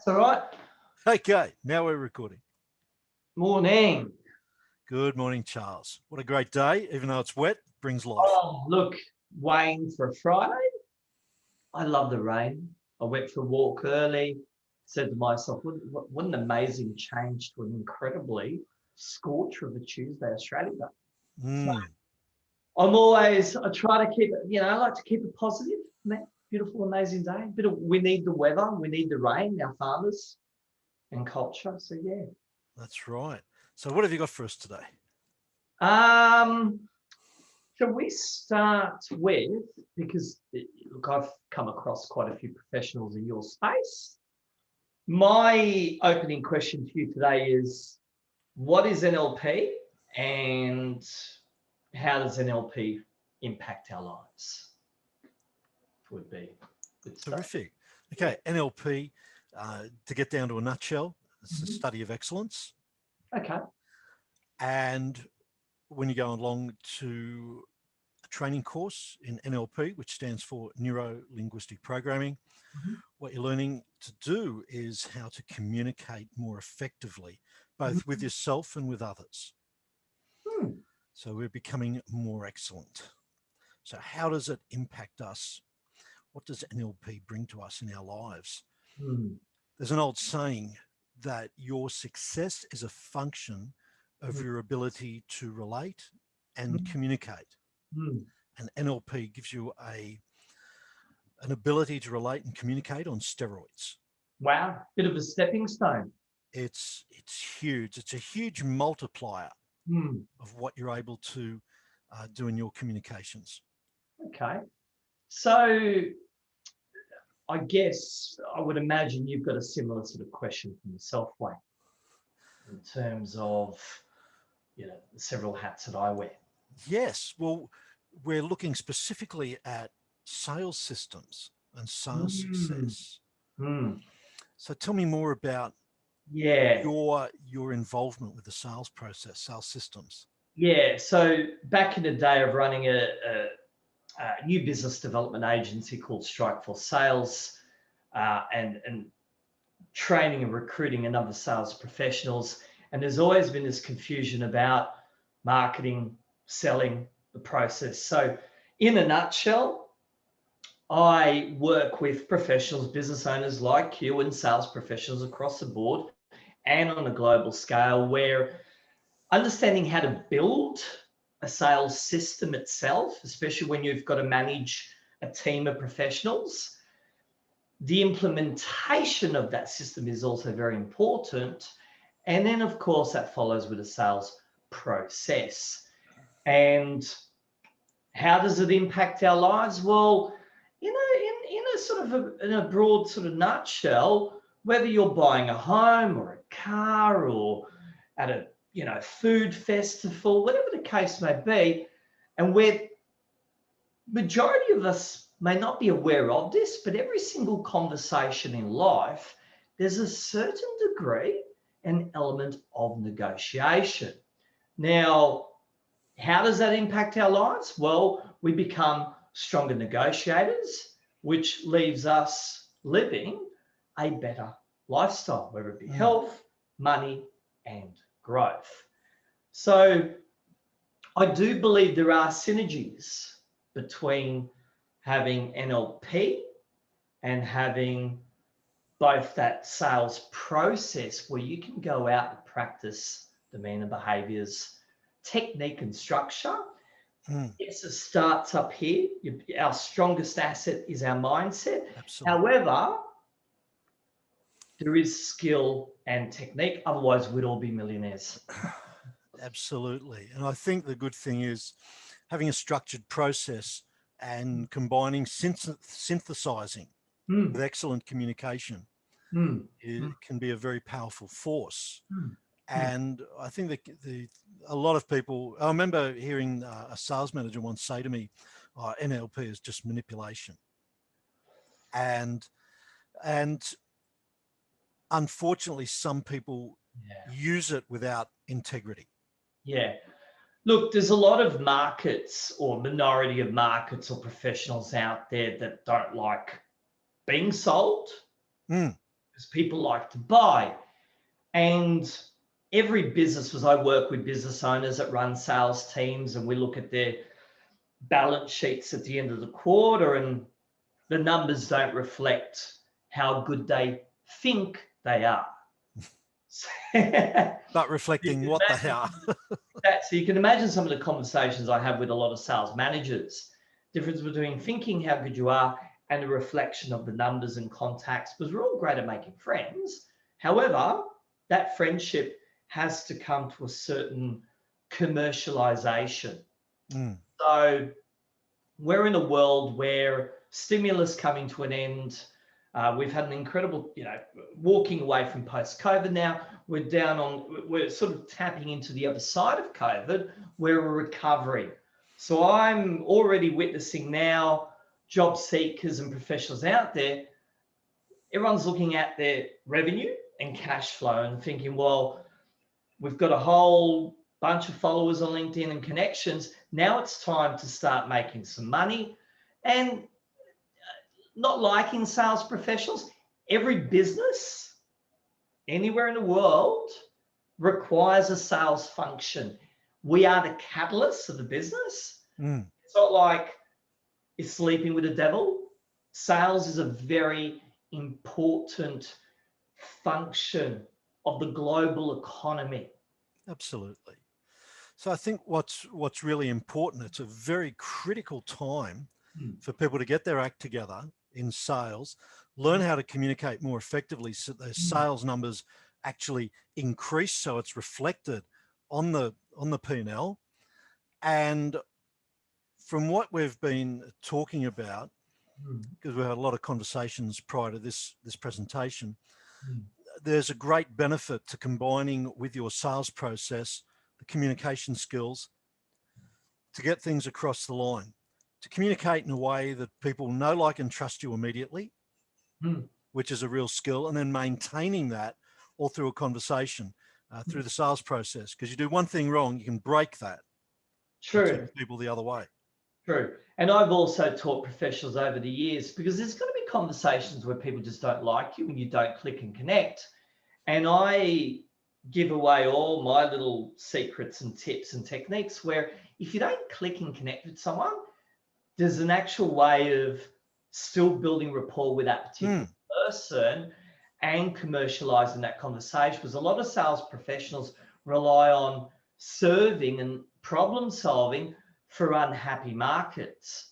All right. Okay, now we're recording. Morning. Good morning, Charles. What a great day. Even though it's wet, brings life. Oh, look, Wayne, for a Friday. I love the rain. I went for a walk early. Said to myself, what an amazing change to an incredibly scorcher of a Tuesday, Australia Day. So Mm, I try to keep it, I like to keep it positive, man. Beautiful, amazing day. We need the weather, we need the rain, our farmers and culture. So yeah. that's right. So what have you got for us today? Um, Shall we start with, because look, I've come across quite a few professionals in your space. My opening question to you today is, what is NLP and how does NLP impact our lives? Would be good stuff. Terrific. Okay, NLP, to get down to a nutshell, it's the Mhm. study of excellence. Okay. And when you go along to a training course in NLP, which stands for Neuro Linguistic Programming, Mhm. what you're learning to do is how to communicate more effectively, both with Mhm. yourself and with others. Hmm. So we're becoming more excellent. So how does it impact us? What does NLP bring to us in our lives? Hmm. There's an old saying that your success is a function of Hmm. your ability to relate and Hmm. communicate. Hmm. And NLP gives you an ability to relate and communicate on steroids. Wow. Bit of a stepping stone. It's huge. It's a huge multiplier Hmm. of what you're able to do in your communications. Okay. So I guess I would imagine you've got a similar sort of question from yourself, Wayne, in terms of, the several hats that I wear. Yes, well, we're looking specifically at sales systems and sales Mm, success. mm, So tell me more about yeah, your involvement with the sales process, sales systems. yeah. So back in the day of running a new business development agency called Strike for Sales, and training and recruiting another sales professionals, and there's always been this confusion about marketing, selling, the process. So, in a nutshell, I work with professionals, business owners like you, and sales professionals across the board and on a global scale, where understanding how to build a sales system itself, especially when you've got to manage a team of professionals, the implementation of that system is also very important. And then, of course, that follows with a sales process. And how does it impact our lives? Well, in a sort of in a broad sort of nutshell, whether you're buying a home or a car or at a food festival, whatever the case may be, and where majority of us may not be aware of this, but every single conversation in life, there's a certain degree and element of negotiation. Now, how does that impact our lives? Well, we become stronger negotiators, which leaves us living a better lifestyle, whether it be Mm, health, money, and growth. So I do believe there are synergies between having NLP and having both that sales process where you can go out and practice demeanor behaviors, technique, and structure. mm, Yes, it starts up here. Our strongest asset is our mindset. absolutely. However, there is skill and technique. Otherwise, we'd all be millionaires. Absolutely. And I think the good thing is having a structured process and combining synthesizing with Mm, excellent communication. mm, mm, It can be a very powerful force. mm, mm. And I think that a lot of people, I remember hearing a sales manager once say to me, oh, NLP is just manipulation. And, and unfortunately, some people Yeah. use it without integrity. Yeah. Look, there's a lot of markets or minority of markets or professionals out there that don't like being sold. Mm, because people like to buy. And every business, as I work with business owners that run sales teams, and we look at their balance sheets at the end of the quarter, and the numbers don't reflect how good they think they are. But reflecting what they are. So you can imagine some of the conversations I have with a lot of sales managers, difference between thinking how good you are and a reflection of the numbers and contacts, because we're all great at making friends. However, that friendship has to come to a certain commercialization. So we're in a world where stimulus coming to an end. We've had an incredible, walking away from post-COVID now. We're sort of tapping into the other side of COVID, where we're recovering. So I'm already witnessing now job seekers and professionals out there. Everyone's looking at their revenue and cash flow and thinking, well, we've got a whole bunch of followers on LinkedIn and connections. Now it's time to start making some money. And not liking sales professionals, every business anywhere in the world requires a sales function. We are the catalyst of the business. It's not like it's sleeping with the devil. Sales is a very important function of the global economy. Absolutely. So I think what's really important, it's a very critical time for people to get their act together in sales, learn how to communicate more effectively so those sales numbers actually increase, so it's reflected on the P&L. And from what we've been talking about, because we've had a lot of conversations prior to this presentation, there's a great benefit to combining with your sales process, the communication skills, to get things across the line, to communicate in a way that people know, like, and trust you immediately, which is a real skill, and then maintaining that all through a conversation, through the sales process. Because you do one thing wrong, you can break that. True. Turn people the other way. True. And I've also taught professionals over the years, because there's going to be conversations where people just don't like you and you don't click and connect. And I give away all my little secrets and tips and techniques where if you don't click and connect with someone, there's an actual way of still building rapport with that particular person and commercializing that conversation. Because a lot of sales professionals rely on serving and problem solving for unhappy markets.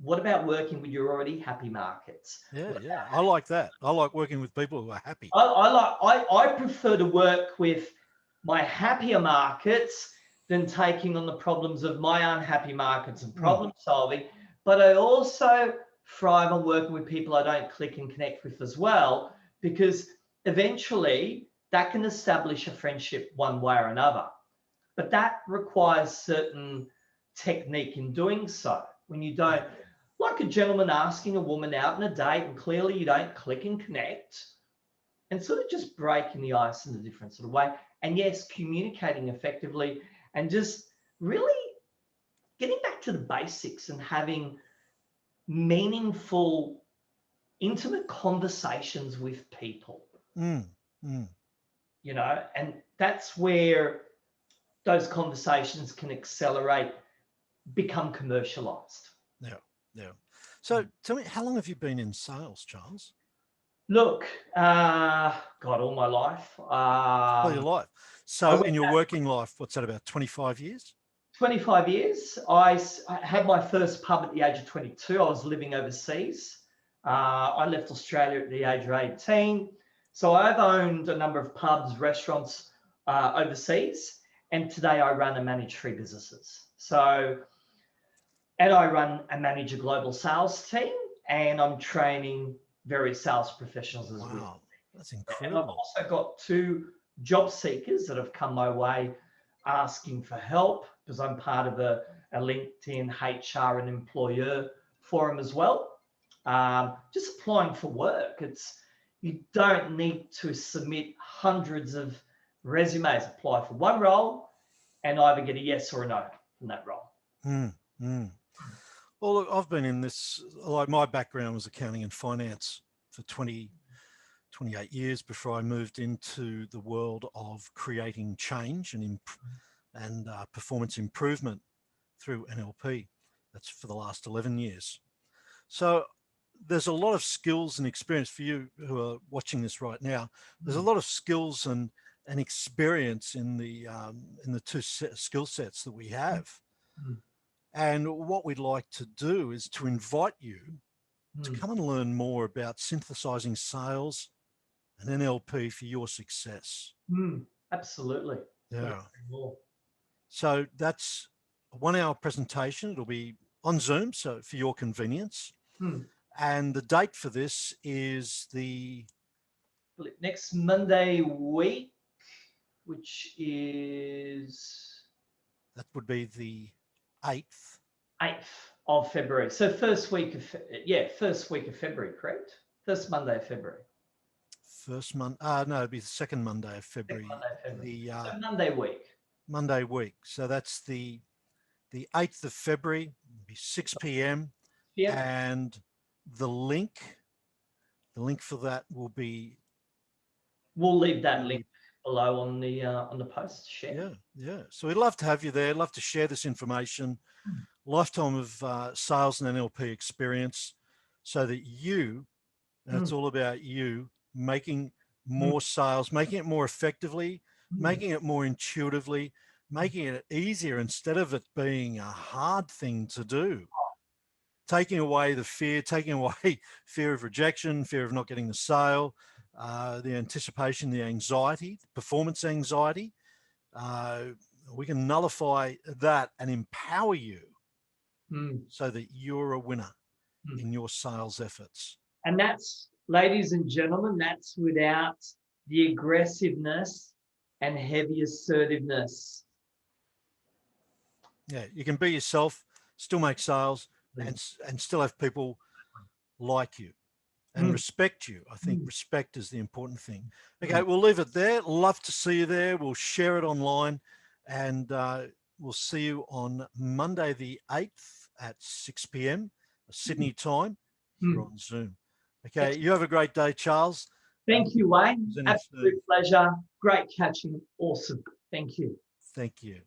What about working with your already happy markets? Yeah. I like that. I like working with people who are happy. I prefer to work with my happier markets than taking on the problems of my unhappy markets and problem solving. But I also thrive on working with people I don't click and connect with as well, because eventually that can establish a friendship one way or another. But that requires certain technique in doing so. When you don't, like a gentleman asking a woman out on a date and clearly you don't click and connect, and sort of just breaking the ice in a different sort of way. And yes, communicating effectively and just really getting back to the basics and having meaningful, intimate conversations with people. You know, and that's where those conversations can accelerate, become commercialized. Yeah. So tell me, how long have you been in sales, Charles? Look, God, all my life. All your life. So in your working life, what's that, about 25 years? 25 years. I had my first pub at the age of 22. I was living overseas. I left Australia at the age of 18. So I've owned a number of pubs, restaurants overseas. And today I run and manage 3 businesses. And I run and manage a global sales team, and I'm training various sales professionals as well. That's incredible. And I've also got 2 job seekers that have come my way asking for help, because I'm part of a LinkedIn HR and employer forum as well. Just applying for work. You don't need to submit hundreds of resumes. Apply for one role and either get a yes or a no from that role. Well, look, I've been in this, like, my background was accounting and finance for 20 28 years before I moved into the world of creating change and performance improvement through NLP. That's for the last 11 years. So there's a lot of skills and experience for you who are watching this right now. There's a lot of skills and experience in the two skill sets that we have. And what we'd like to do is to invite you to come and learn more about synthesizing sales and NLP for your success. Absolutely. Yeah. So that's a 1 hour presentation. It'll be on Zoom, so for your convenience. And the date for this is the next Monday week, which is that would be the 8th. 8th of February. So first week of February, correct? First Monday of February. First month, no, it'd be the second Monday of February. So Monday week. Monday week. So that's the 8th of February, it'll be 6 p.m. And the link for that will be. We'll leave that link below on the post. Share. Yeah. So we'd love to have you there. Love to share this information. Lifetime of sales and NLP experience, so that you, and it's all about you, making more sales, making it more effectively, making it more intuitively, making it easier instead of it being a hard thing to do. Taking away the fear, taking away fear of rejection, fear of not getting the sale, the anticipation, the anxiety, performance anxiety. We can nullify that and empower you so that you're a winner in your sales efforts. And that's, ladies and gentlemen, that's without the aggressiveness and heavy assertiveness. Yeah, you can be yourself, still make sales, and still have people like you and respect you. I think respect is the important thing. Okay, we'll leave it there. Love to see you there. We'll share it online, and we'll see you on Monday the 8th at 6 p.m. Sydney time here on Zoom. Okay, you have a great day, Charles. Thank you, Wayne. Absolute pleasure. Great catching. Awesome. Thank you. Thank you.